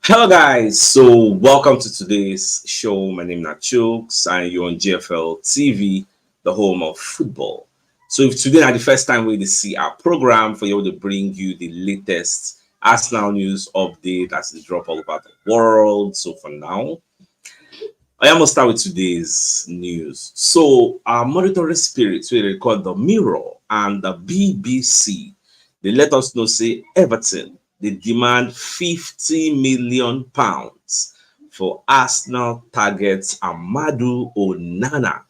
Hello guys, so welcome to today's show. My name is CHUKS and you're on GFL TV, the home of football. So if today is the first time we see our program for you to bring you the latest Arsenal news update as it drop all about the world. So for now, I am going to start with today's news. So our monitoring spirits will record the Mirror and the BBC. They let us know, say, Everton, they demand 50 million pounds for Arsenal targets Amadou Onana.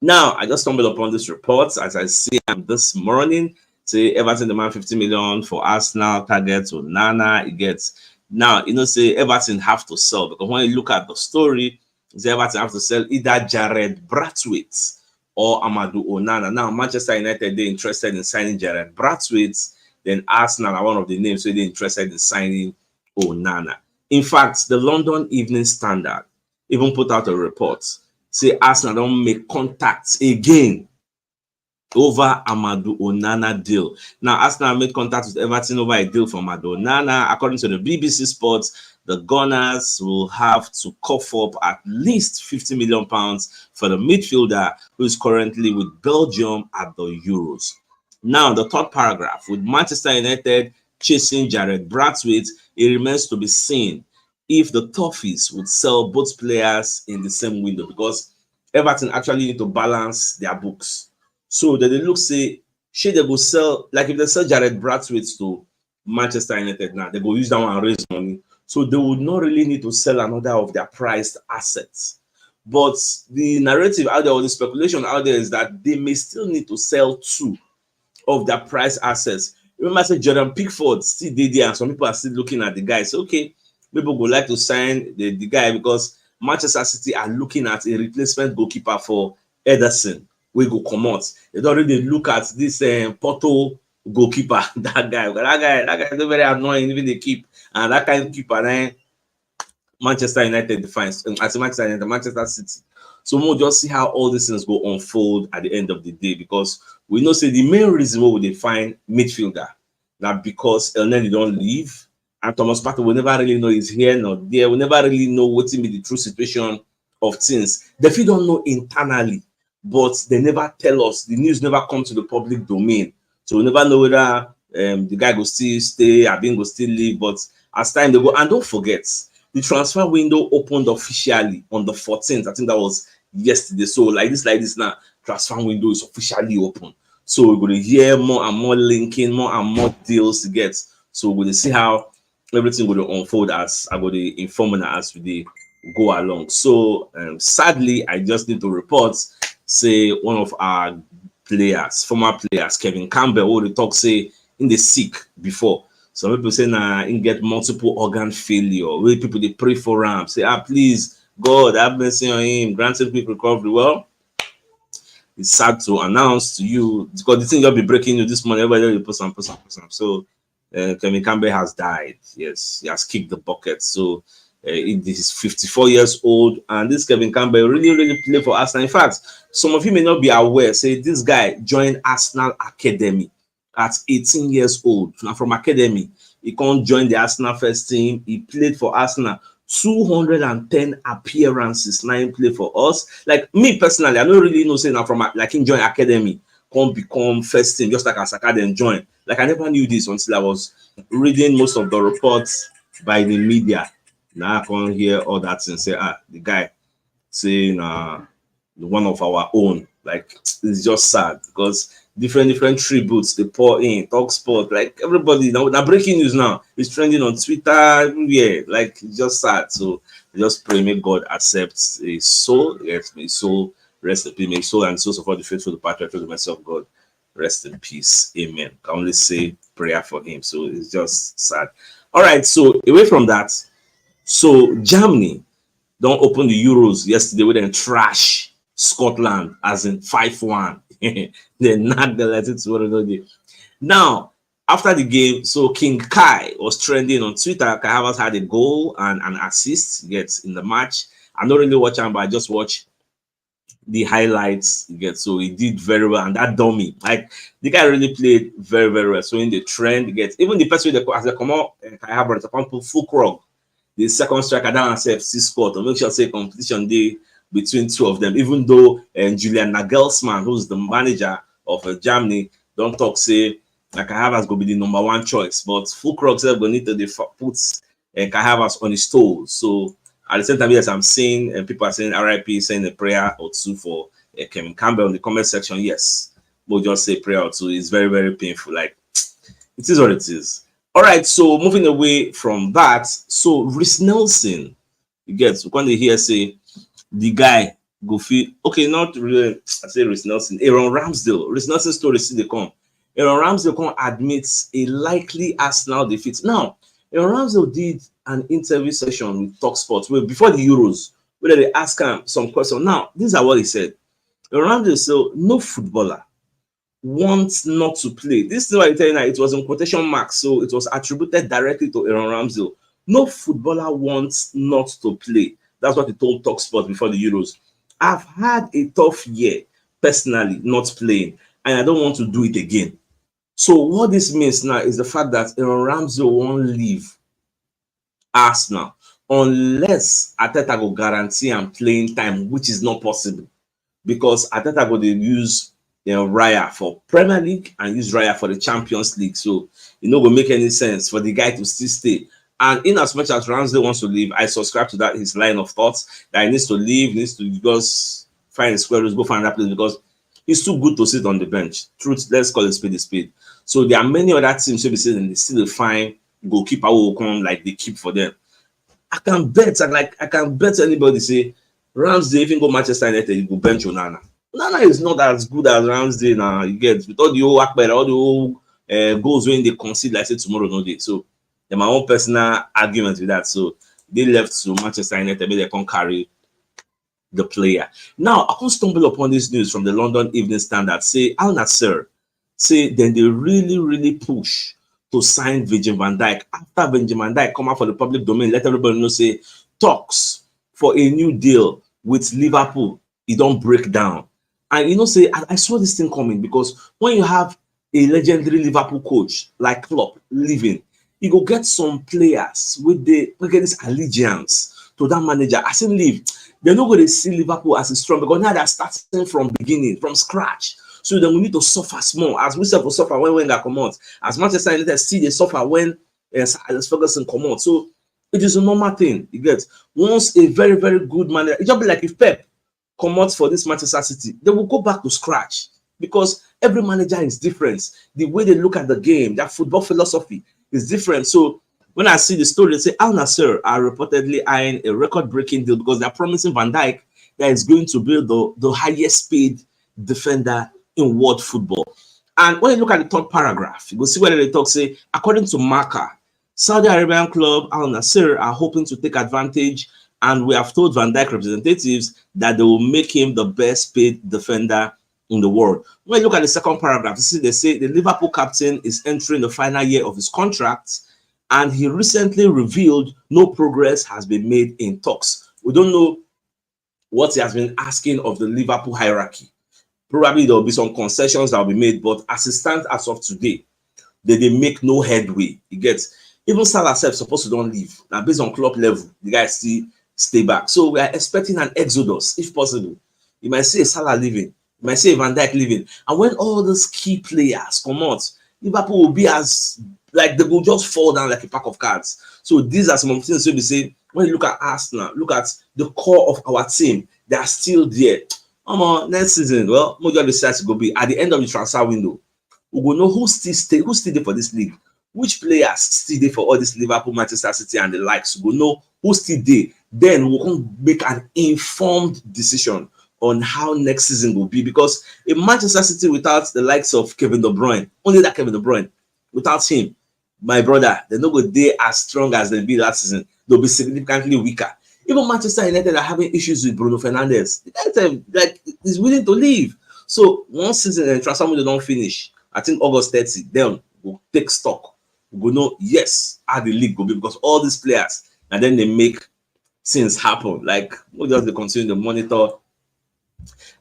Now, I just stumbled upon this report as I see this morning. Say Everton demand 50 million for Arsenal targets Onana. It gets now, say Everton have to sell because when you look at the story, Everton have to sell either Jared Brathwaite or Amadou Onana. Now, Manchester United, they're interested in signing Jared Brathwaite. Then Arsenal are one of the names, so they're interested in signing Onana. In fact, the London Evening Standard even put out a report. Say Arsenal don't make contacts again over Amadou Onana deal. Now, Arsenal made contact with Everton over a deal for Amadou Onana. According to the BBC Sports, the Gunners will have to cough up at least 50 million pounds for the midfielder who is currently with Belgium at the Euros. Now, the third paragraph, with Manchester United chasing Jared Brathwaite, it remains to be seen if the Toffees would sell both players in the same window because Everton actually need to balance their books. So they look, say, should they go sell, like if they sell Jared Brathwaite to Manchester United now, they go use that one and raise money. So they would not really need to sell another of their prized assets. But the narrative out there or the speculation out there is that they may still need to sell two of their price assets. Remember, I said Jordan Pickford still did there, and some people are still looking at the guy. So, okay, people would like to sign the guy because Manchester City are looking at a replacement goalkeeper for Ederson. We go come out. They don't really look at this Porto goalkeeper. That guy is very annoying. Even they keep and that kind of keeper. Manchester United defines. As Manchester United, Manchester City. So we'll just see how all these things go unfold at the end of the day because we know say the main reason why they find midfielder now because El Neni don't leave and Thomas Partey will never really know he's here nor there. We never really know what will be the true situation of things. The few don't know internally, but they never tell us. The news never come to the public domain, so we never know whether the guy will still stay, Abin will still leave. But as time they go, and don't forget. The transfer window opened officially on the 14th. I think that was yesterday. So like this now, transfer window is officially open. So we're going to hear more and more linking, more and more deals to get. So we're going to see how everything will unfold as I'm going to inform as we go along. So sadly, I just need to report, say one of our players, former players, Kevin Campbell, who they talk say in the sick before. Some people say he get multiple organ failure. Where people they pray for him, say, please, God, have mercy on him, grant him quick recovery. Well, it's sad to announce to you because the thing you'll be breaking you this morning. Everybody will put some. So, Kevin Campbell has died. Yes, he has kicked the bucket. So, he's 54 years old, and this Kevin Campbell really played for Arsenal. In fact, some of you may not be aware. Say this guy joined Arsenal Academy at 18 years old. Now from academy, he can't join the Arsenal first team. He played for Arsenal 210 appearances. Now he played for us. Like me personally, I don't really know say now from like him join academy, can't become first team just like Asaka then join. Like I never knew this until I was reading most of the reports by the media. Now I can't hear all that and say the guy saying one of our own. Like it's just sad because different tributes they pour in talk sport, like everybody now breaking news now is trending on Twitter everywhere. Like it's just sad. So just pray may God accept his soul. Yes, may his soul rest in peace. May his soul and souls of all the faithful departed through the mercy of God rest in peace. Amen. Can only say prayer for him. So it's just sad. All right, so away from that, so Germany don't open the Euros yesterday with them trash Scotland as in 5-1. They not the letter. Now, after the game, so King Kai was trending on Twitter. Kai Havertz had a goal and an assist, yes, in the match. I'm not really watching, but I just watch the highlights you get. So he did very well, and that dummy, like the guy really played very, very well. So in the trend, you get even the person with the as they come out, I have a put full crowd. The second striker down himself see score to make sure say competition day between two of them. Even though Julian Nagelsmann, who's the manager of Germany, don't talk say like Havertz go be the number one choice, but Fulkrug said going need to put Havertz on his toes. So at the same time, yes, I'm seeing and people are saying RIP, saying a prayer or two for Kevin Campbell in the comment section. Yes, we'll just say prayer or two. It's very, very painful. Like it is what it is. All right, so moving away from that, so Reiss Nelson, you get when they hear say the guy go feel okay, not really. I say Reiss Nelson, Aaron Ramsdale. Reiss Nelson story see they come. Aaron Ramsdale come admits a likely Arsenal defeat. Now, Aaron Ramsdale did an interview session with TalkSport before the Euros, where they ask him some questions. Now, these are what he said. Aaron Ramsdale said, no footballer wants not to play. This is why I'm telling you, it was in quotation marks, so it was attributed directly to Aaron Ramsdale. No footballer wants not to play. That's what he told TalkSport before the Euros. I've had a tough year, personally, not playing, and I don't want to do it again. So what this means now is the fact that Aaron Ramsdale won't leave Arsenal unless Arteta will guarantee him playing time, which is not possible because Arteta will use Raya for Premier League and use Raya for the Champions League. So it no will make any sense for the guy to still stay. And in as much as Ramsdale wants to leave, I subscribe to that his line of thoughts that he needs to leave, needs to just find a square root, go find that place because he's too good to sit on the bench. Truth, let's call it spade a spade. So there are many other teams who be saying they still find goalkeeper who will come like they keep for them. I can bet anybody say Ramsdale even go Manchester United, you go bench Onana. Onana is not as good as Ramsdale now. You get with all the old Akbar, all the old goals when they concede like say tomorrow no day. So they're my own personal argument with that. So they left to Manchester United, maybe they can't carry the player. Now I can't stumble upon this news from the London Evening Standard. Say Al Nassr say then they really push to sign Virgil van Dijk. After Virgil van Dijk come out for the public domain, let everybody know say talks for a new deal with Liverpool, it don't break down. And you know, say I saw this thing coming because when you have a legendary Liverpool coach like Klopp leaving, you go get some players with get this allegiance to that manager. As him leave, they're not going to see Liverpool as a strong because now they're starting from beginning, from scratch. So then we need to suffer small. As we suffer when they come out. As Manchester United see they suffer when Alex Ferguson come out. So it is a normal thing. You get once a very, very good manager, it just be like if Pep come out for this Manchester City, they will go back to scratch because every manager is different. The way they look at the game, their football philosophy is different. So when I see the story, they say Al Nassr are reportedly eyeing a record-breaking deal because they're promising Van Dijk that is going to build the highest paid defender in world football. And when you look at the third paragraph, you will see where they talk, say, according to Marc, Saudi Arabian club Al Nassr are hoping to take advantage, and we have told Van Dijk representatives that they will make him the best paid defender in the world. When you look at the second paragraph, you see they say the Liverpool captain is entering the final year of his contract, and he recently revealed no progress has been made in talks. We don't know what he has been asking of the Liverpool hierarchy. Probably there will be some concessions that will be made, but as it stands as of today, they make no headway. It gets even Salah self supposed to don't leave. Now, based on club level, the guys still stay back. So we are expecting an exodus, if possible. You might see a Salah leaving, you might see a Van Dijk leaving, and when all those key players come out, Liverpool will be as like they will just fall down like a pack of cards. So these are some of the things we say when you look at Arsenal, look at the core of our team, they are still there. Next season, well, major decides to be at the end of the transfer window. We will know who's still there for this league, which players still there for all this Liverpool, Manchester City, and the likes. We will know who's still there. Then we can make an informed decision on how next season will be. Because in Manchester City without the likes of Kevin De Bruyne, only that Kevin De Bruyne, without him, my brother, they're not going to be as strong as they be last season. They'll be significantly weaker. Even Manchester United are having issues with Bruno Fernandes. The guy like is willing to leave. So once season and transfer window don't finish, I think August 30, then we'll take stock. We'll know yes, how the league will be because all these players and then they make things happen. Like we'll just continue to monitor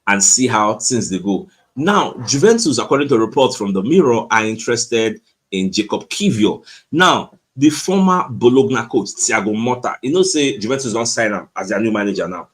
and see how things they go. Now, Juventus, according to reports from the Mirror, are interested in Jacob Kiwior. Now, the former Bologna coach, Thiago Motta, say Juventus don't sign him as their new manager now.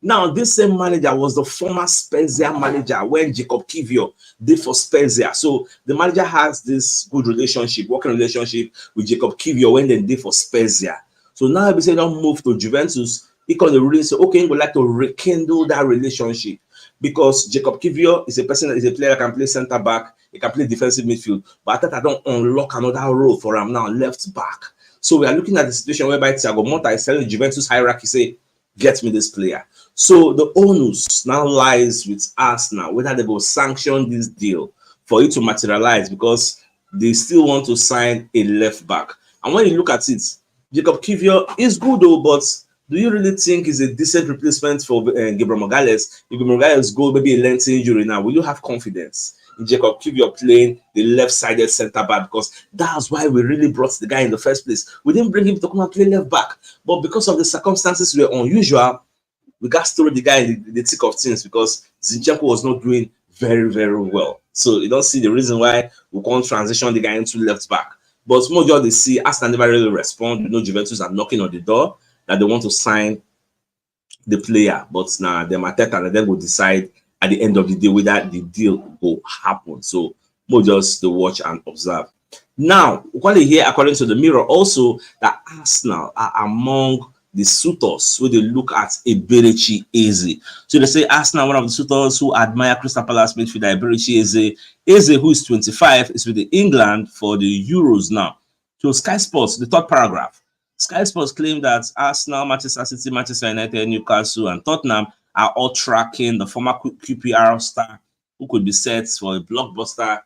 Now, this same manager was the former Spezia manager when Jacob Kiwior did for Spezia. So the manager has this good relationship, working relationship with Jacob Kiwior when they did for Spezia. So now if they don't move to Juventus, he can really say, okay, we would like to rekindle that relationship, because Jacob Kiwior is a person that is a player that can play center back, he can play defensive midfield, but I thought I don't unlock another role for him now, left back. So we are looking at the situation whereby Thiago Motta is telling the Juventus hierarchy, say, get me this player. So the onus now lies with Arsenal, whether they will sanction this deal for it to materialize, because they still want to sign a left back. And when you look at it, Jacob Kiwior is good though, but do you really think he's a decent replacement for Gabriel Magalhaes? If Gabriel Magalhaes go maybe a lengthy injury now, will you have confidence in Jacob Kiwior playing the left-sided centre back? Because that's why we really brought the guy in the first place. We didn't bring him to come and play left back, but because of the circumstances were unusual, we got to throw the guy in the thick of things, because Zinchenko was not doing very, very well. So you don't see the reason why we can't transition the guy into left back. But more just they see Arsenal never really respond. Juventus are knocking on the door that they want to sign the player, but now the Mateta and then will decide at the end of the day whether the deal will happen. So more just to watch and observe. Now, what they hear according to the Mirror also that Arsenal are among the suitors who they look at Eberechi Eze. So they say Arsenal, one of the suitors who admire Crystal Palace midfielder Eberechi Eze. Eze, who is 25, is with England for the Euros now. So Sky Sports, the third paragraph. Sky Sports claim that Arsenal, Manchester City, Manchester United, Newcastle, and Tottenham are all tracking the former QPR star who could be set for a blockbuster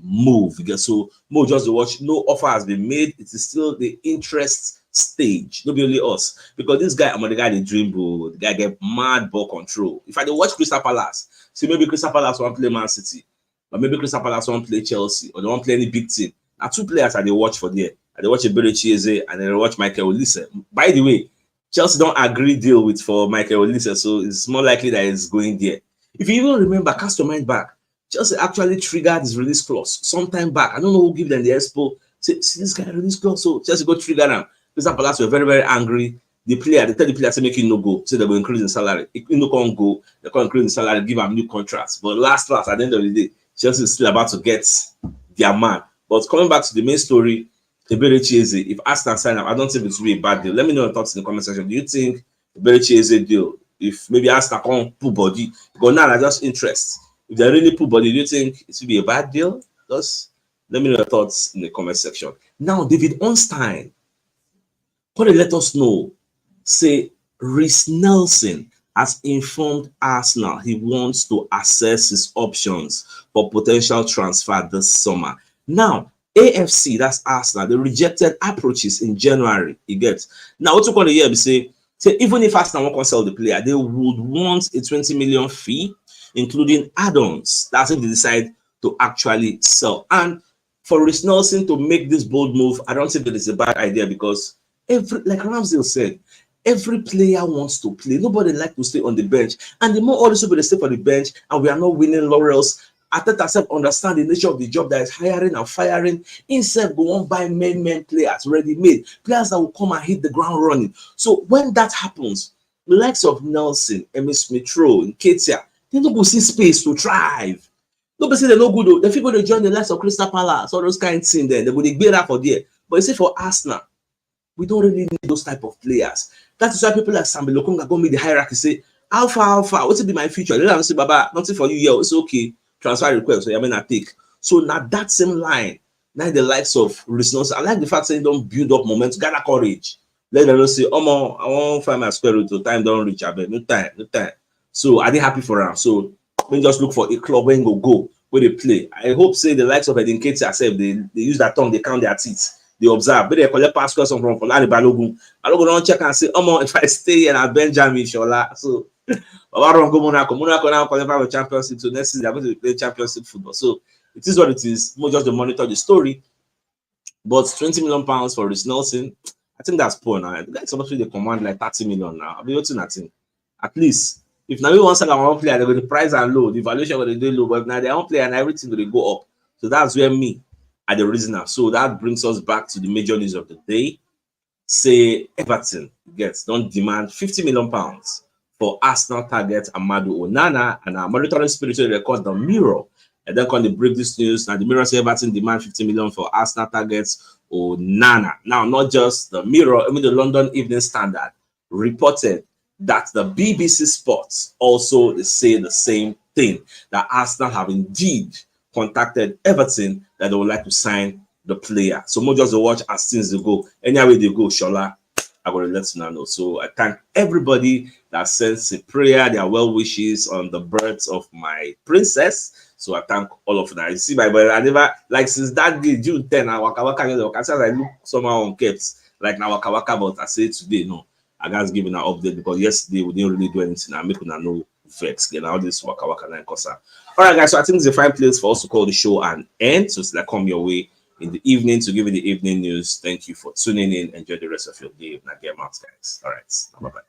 move. So more just to watch, no offer has been made. It is still the interest stage. Not only us, because this guy, I'm the guy they dream, bro. The guy get mad ball control. If I don't watch Crystal Palace, see maybe Crystal Palace won't play Man City, or maybe Crystal Palace won't play Chelsea, or they won't play any big team. Now two players I they watch for there. I they watch Eberechi Eze and then watch Michael Olise. By the way, Chelsea don't agree deal with for Michael Olise, so it's more likely that it's going there. If you even remember, cast your mind back, Chelsea actually triggered his release clause sometime back. I don't know who gave them the expo. See this guy release clause, so Chelsea go trigger them. Crystal Palace were very, very angry. They tell the player to make him no go, so they will increase in salary. If he no can't go, they can't increase in salary, give him new contracts. But last, at the end of the day, Chelsea is still about to get their man. But coming back to the main story, Eberechi Eze, if Arsenal sign up, I don't think it will be a bad deal. Let me know your thoughts in the comment section. Do you think Eberechi Eze deal, if maybe Arsenal can't put body, because now I just interest. If they really put body, do you think it will be a bad deal? Just let me know your thoughts in the comment section. Now, David Ornstein, what they let us know, say Reiss Nelson has informed Arsenal he wants to assess his options for potential transfer this summer. Now, AFC, that's Arsenal, they rejected approaches in January. You get now what you call the year, say even if Arsenal won't sell the player, they would want a 20 million fee, including add-ons. That's if they decide to actually sell. And for Reiss Nelson to make this bold move, I don't think that it's a bad idea, because like Ramsdale said, every player wants to play. Nobody likes to stay on the bench. And the more all these people they stay for the bench and we are not winning laurels, Arteta self understand the nature of the job that is hiring and firing. Instead, go on buy men players ready made, players that will come and hit the ground running. So when that happens, the likes of Nelson, Emil Smith-Rowe, and Ketia, they don't go see space to thrive. Nobody say they're no good though. The people they join the likes of Crystal Palace, all those kind of things there, they will be that for there. But you see for Arsenal, we don't really need those type of players. That is why people like Sambi Lokonga go meet the hierarchy, say, Alpha, what will be my future? They don't say, Baba, nothing for you here. It's okay. Transfer request, so you may not take. So now that same line, now the likes of Reiss Nelson, I like the fact that they don't build up momentum, gather courage. Let them say, I won't find my square root, time don't reach, no time. So are they happy for him? So we just look for a club when go where they play. I hope say the likes of Edin Ketia, they use that tongue, they count their teeth. They observe, but they collect pass question from Lani Balogun. Balogun don't check and say, if I stay here at Benjamin Shola. So, Monaco now qualify for championship. So next season they're going to play championship football. So it is what it is. More just to monitor the story. But £20 million for Reiss Nelson, I think that's poor now. The guy's supposed to command like 30 million now. I'll be nothing. At least If now we want sell one player, they're going to price and low, the valuation going to do low, but now their own player and everything will go up. So that's where me at the reason. So that brings us back to the major news of the day. Say Everton don't demand 50 million pounds for Arsenal target Amadou Onana, and our monitoring spiritual record the Mirror. And then can they break this news? Now the Mirror say Everton demand 50 million for Arsenal targets Onana. Now, not just the Mirror, even the London Evening Standard reported that the BBC Sports also say the same thing, that Arsenal have indeed contacted Everton that they would like to sign the player. So more just watch as things they go. Anyway they go, Shola, I will let you know. So I thank everybody that sends a prayer, their well wishes on the birth of my princess. So I thank all of them. You see my brother, I never, like since that day, June 10, I waka waka, I look somehow on kept, like now waka waka, but I say today, no, I guys giving an update because yesterday we didn't really do anything. I make una no vex. Get all this waka waka and kosa. All right, guys. So I think it's a fine place for us to call the show and end. So it's like come your way in the evening to give you the evening news. Thank you for tuning in. Enjoy the rest of your day. Now get Marc, guys. All right. Bye bye.